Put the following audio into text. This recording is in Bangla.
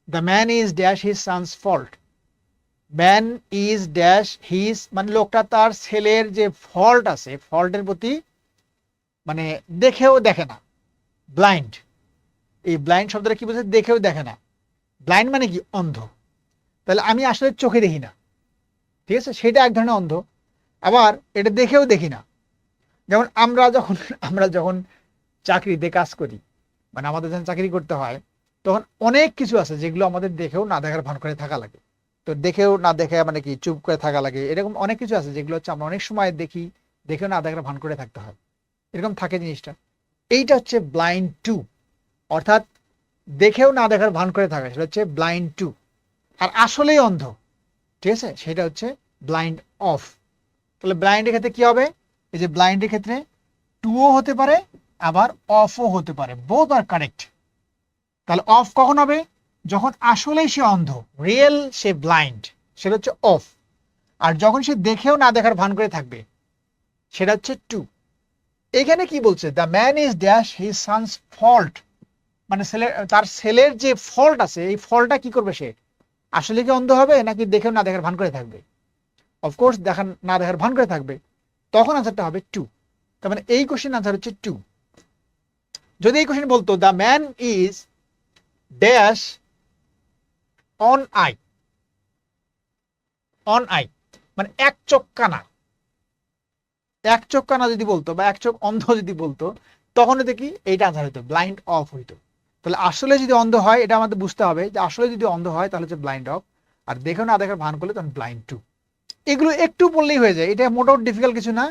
The man is dash his son's fault. Man is dash his মানে লোকটা তার ছেলের যে ফল্ট আছে ফল্টের প্রতি মানে দেখেও দেখে না, ব্লাইন্ড। এই ব্লাইন্ড শব্দটা কি বলছে? দেখেও দেখে না। ব্লাইন্ড মানে কি? অন্ধ। তাহলে আমি আসলে চোখে দেখি না, ঠিক আছে, সেটা এক ধরনের অন্ধ। আবার এটা দেখেও দেখি না, যেমন আমরা যখন চাকরিতে কাজ করি, মানে আমাদের যখন চাকরি করতে হয়, তখন অনেক কিছু আছে যেগুলো আমাদের দেখেও না দেখার ভান করে থাকা লাগে। তো দেখেও না দেখে মানে কি চুপ করে থাকা লাগে, এরকম অনেক কিছু আছে যেগুলো হচ্ছে আমরা অনেক সময় দেখি, দেখেও না দেখার ভান করে থাকতে হয়, এরকম থাকে জিনিসটা। এইটা হচ্ছে ব্লাইন্ড টু, অর্থাৎ দেখেও না দেখার ভান করে থাকা, সেটা হচ্ছে ব্লাইন্ড টু। আর আসলেই অন্ধ, ঠিক আছে, সেটা হচ্ছে ব্লাইন্ড অফ। তাহলে ব্লাইন্ডের ক্ষেত্রে কি হবে? এই যে ব্লাইন্ডের ক্ষেত্রে টুও হতে পারে আবার অফও হতে পারে, বোথ আর কারেক্ট। তাহলে অফ কখন হবে? যখন আসলেই সে অন্ধ, রিয়েল সে ব্লাইন্ড, সেটা হচ্ছে অফ। আর যখন সে দেখেও না দেখার ভান করে থাকবে, সেটা হচ্ছে টু। এখানে কি বলছে? The man is dash his son's fault, মানে তার ছেলের যে ফল্ট আছে, এই ফল্টটা কি করবে? সে আসলে কি অন্ধ হবে নাকি দেখেও না দেখার ভান করে থাকবে? অফকোর্স দেখা না দেখার ভান করে থাকবে, তখন আনসারটা হবে টু। তার মানে এই কোশ্চেন আনসার হচ্ছে টু। যদি এই কোশ্চেন বলতো the man is dash on I, on I মানে এক চোখ কানা, এক চোখ কানা যদি বলতো বা এক চোখ অন্ধ যদি বলতো, তখন এতে কি এইটা আনসার হইতো, ব্লাইন্ড অফ হইতো। তাহলে আসলে যদি অন্ধ হয়, এটা আমাদের বুঝতে হবে যে আসলে যদি অন্ধ হয় তাহলে হচ্ছে ব্লাইন্ড অফ, আর দেখেও না দেখার ভান করলে তখন ব্লাইন্ড টু। এগুলো একটু পড়লেই হয়ে যায়, এটা মোটেও ডিফিকাল্ট কিছু না,